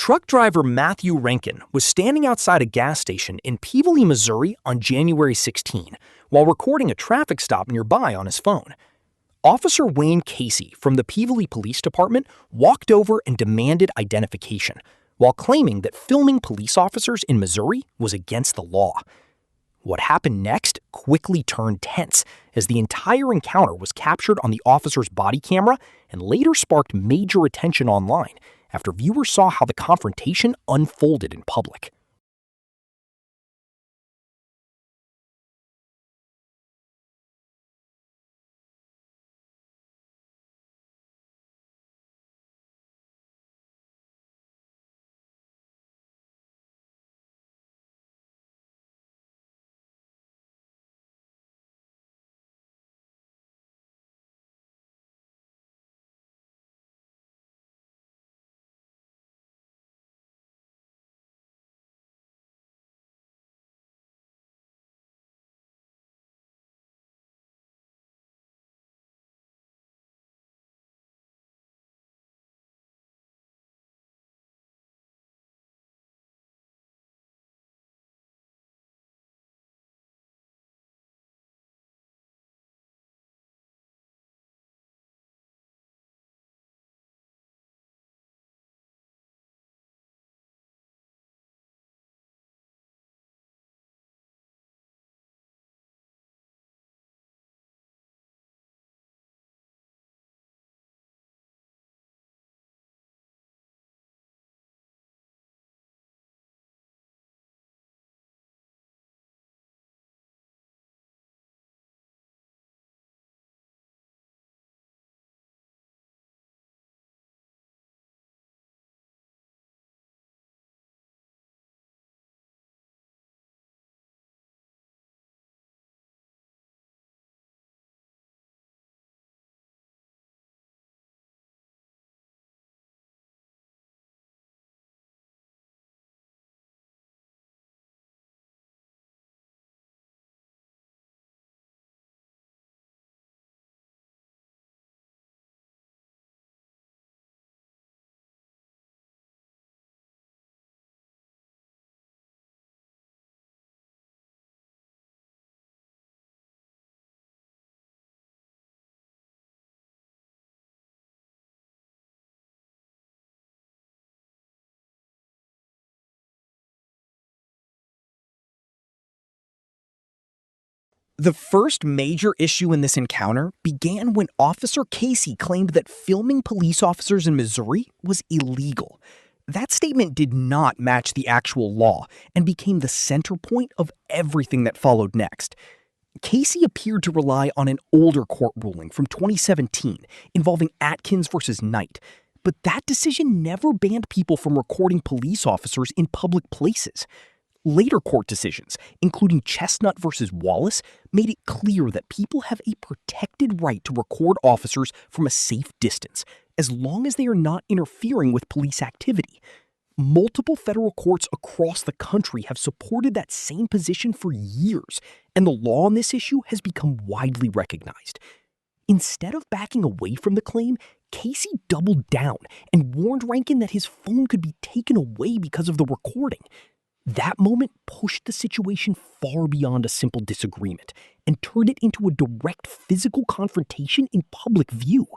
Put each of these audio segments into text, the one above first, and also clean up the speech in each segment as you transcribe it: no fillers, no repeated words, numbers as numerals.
Truck driver Matthew Rankin was standing outside a gas station in Peabody, Missouri on January 16 while recording a traffic stop nearby on his phone. Officer Wayne Casey from the Peabody Police Department walked over and demanded identification, while claiming that filming police officers in Missouri was against the law. What happened next quickly turned tense, as the entire encounter was captured on the officer's body camera and later sparked major attention online after viewers saw how the confrontation unfolded in public. The first major issue in this encounter began when Officer Casey claimed that filming police officers in Missouri was illegal. That statement did not match the actual law and became the center point of everything that followed next. Casey appeared to rely on an older court ruling from 2017 involving Atkins versus Knight, but that decision never banned people from recording police officers in public places. Later court decisions, including Chestnut versus Wallace, made it clear that people have a protected right to record officers from a safe distance, as long as they are not interfering with police activity. Multiple federal courts across the country have supported that same position for years, and the law on this issue has become widely recognized. Instead of backing away from the claim, Casey doubled down and warned Rankin that his phone could be taken away because of the recording. That moment pushed the situation far beyond a simple disagreement and turned it into a direct physical confrontation in public view.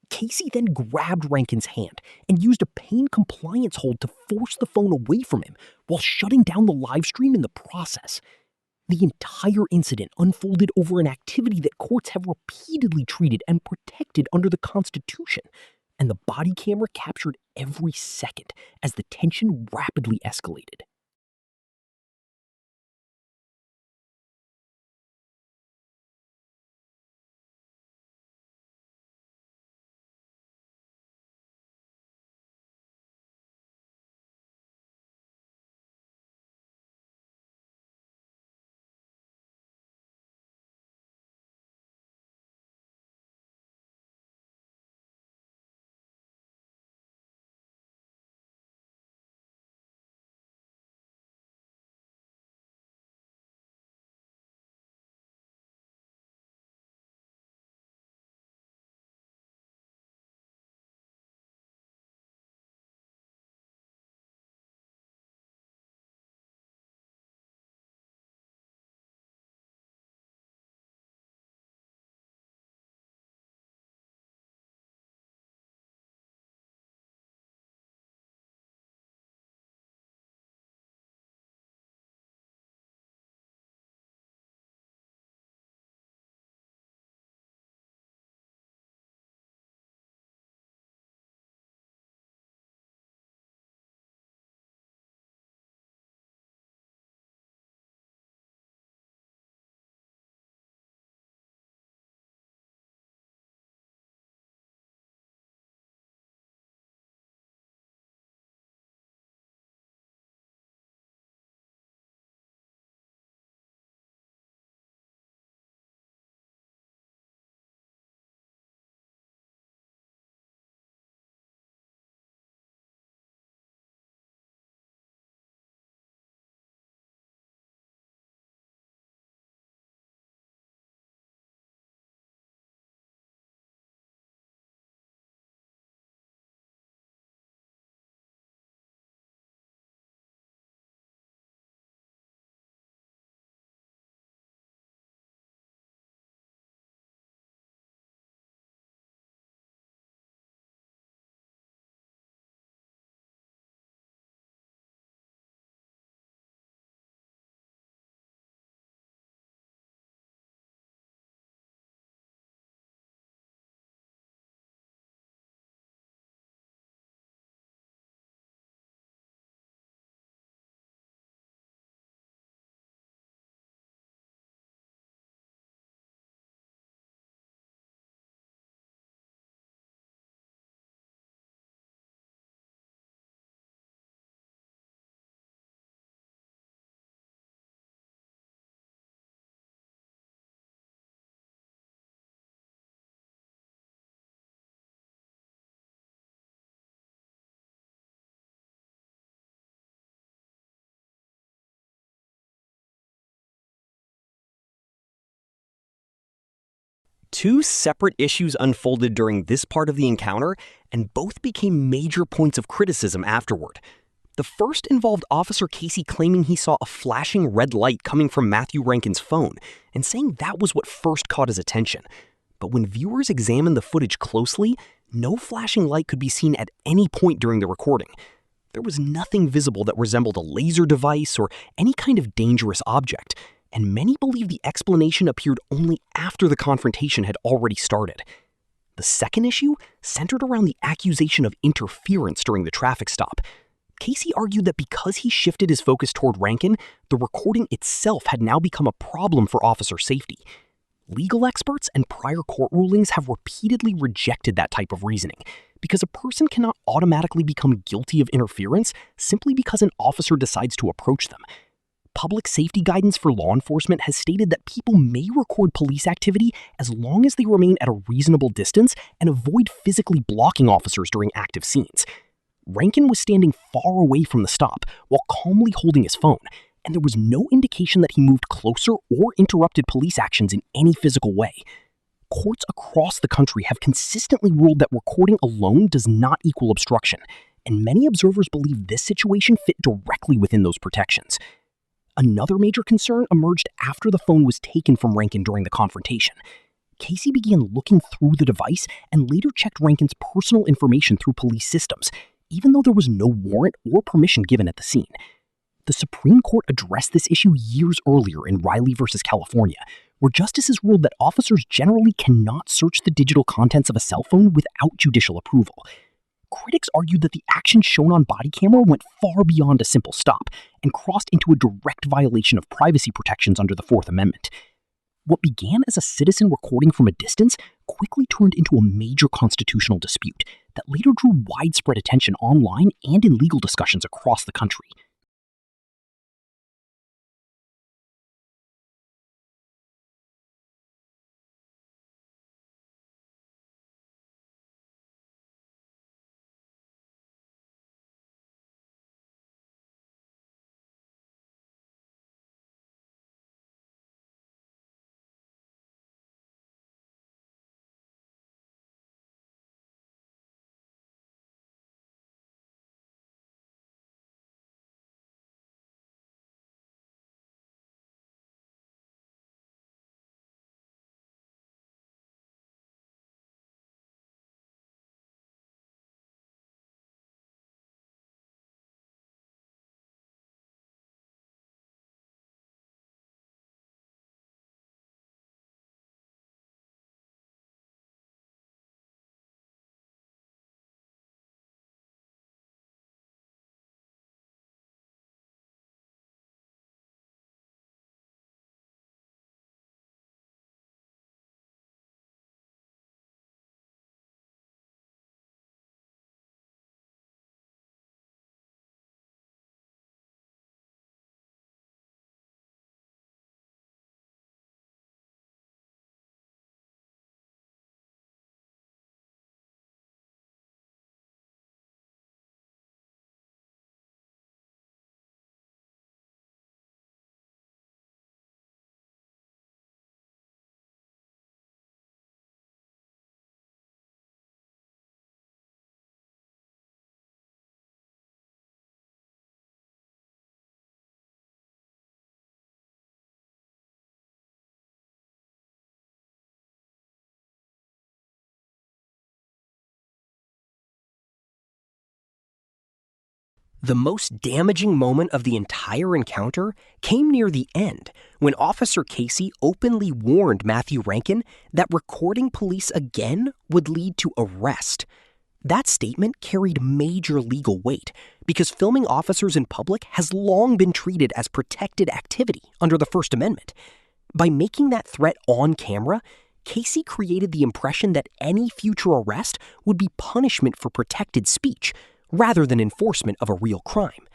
Casey then grabbed Rankin's hand and used a pain compliance hold to force the phone away from him while shutting down the live stream in the process. The entire incident unfolded over an activity that courts have repeatedly treated and protected under the Constitution, and the body camera captured every second as the tension rapidly escalated. Two separate issues unfolded during this part of the encounter, and both became major points of criticism afterward. The first involved Officer Casey claiming he saw a flashing red light coming from Matthew Rankin's phone, and saying that was what first caught his attention. But when viewers examined the footage closely, no flashing light could be seen at any point during the recording. There was nothing visible that resembled a laser device or any kind of dangerous object, and many believe the explanation appeared only after the confrontation had already started. The second issue centered around the accusation of interference during the traffic stop. Casey argued that because he shifted his focus toward Rankin, the recording itself had now become a problem for officer safety. Legal experts and prior court rulings have repeatedly rejected that type of reasoning, because a person cannot automatically become guilty of interference simply because an officer decides to approach them. Public safety guidance for law enforcement has stated that people may record police activity as long as they remain at a reasonable distance and avoid physically blocking officers during active scenes. Rankin was standing far away from the stop while calmly holding his phone, and there was no indication that he moved closer or interrupted police actions in any physical way. Courts across the country have consistently ruled that recording alone does not equal obstruction, and many observers believe this situation fit directly within those protections. Another major concern emerged after the phone was taken from Rankin during the confrontation. Casey began looking through the device and later checked Rankin's personal information through police systems, even though there was no warrant or permission given at the scene. The Supreme Court addressed this issue years earlier in Riley v. California, where justices ruled that officers generally cannot search the digital contents of a cell phone without judicial approval. Critics argued that the action shown on body camera went far beyond a simple stop and crossed into a direct violation of privacy protections under the Fourth Amendment. What began as a citizen recording from a distance quickly turned into a major constitutional dispute that later drew widespread attention online and in legal discussions across the country. The most damaging moment of the entire encounter came near the end, when Officer Casey openly warned Matthew Rankin that recording police again would lead to arrest. That statement carried major legal weight because filming officers in public has long been treated as protected activity under the First Amendment. By making that threat on camera, Casey created the impression that any future arrest would be punishment for protected speech, rather than enforcement of a real crime.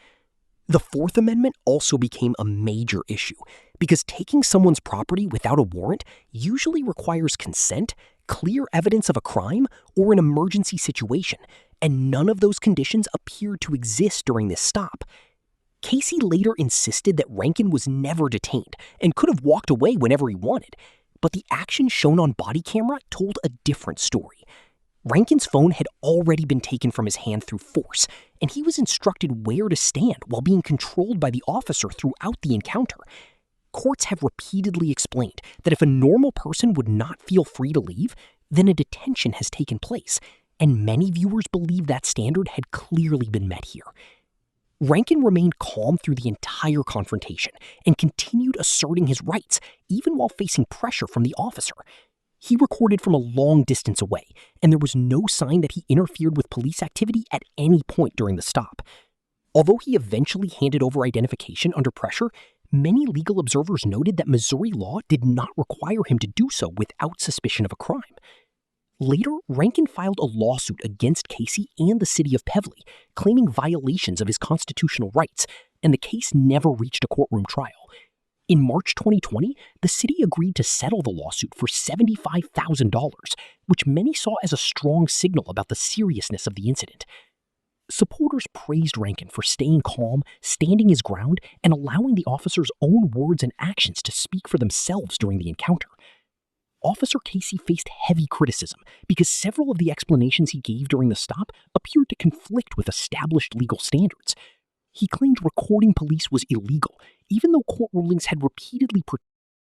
The Fourth Amendment also became a major issue because taking someone's property without a warrant usually requires consent, clear evidence of a crime, or an emergency situation, and none of those conditions appeared to exist during this stop. Casey later insisted that Rankin was never detained and could have walked away whenever he wanted, But the action shown on body camera told a different story. Rankin's phone had already been taken from his hand through force, and he was instructed where to stand while being controlled by the officer throughout the encounter. Courts have repeatedly explained that if a normal person would not feel free to leave, then a detention has taken place, and many viewers believe that standard had clearly been met here. Rankin remained calm through the entire confrontation and continued asserting his rights, even while facing pressure from the officer. He recorded from a long distance away, and there was no sign that he interfered with police activity at any point during the stop. Although he eventually handed over identification under pressure, many legal observers noted that Missouri law did not require him to do so without suspicion of a crime. Later, Rankin filed a lawsuit against Casey and the city of Pevely, claiming violations of his constitutional rights, and the case never reached a courtroom trial. In March 2020, the city agreed to settle the lawsuit for $75,000, which many saw as a strong signal about the seriousness of the incident. Supporters praised Rankin for staying calm, standing his ground, and allowing the officer's own words and actions to speak for themselves during the encounter. Officer Casey faced heavy criticism because several of the explanations he gave during the stop appeared to conflict with established legal standards. He claimed recording police was illegal, even though court rulings had repeatedly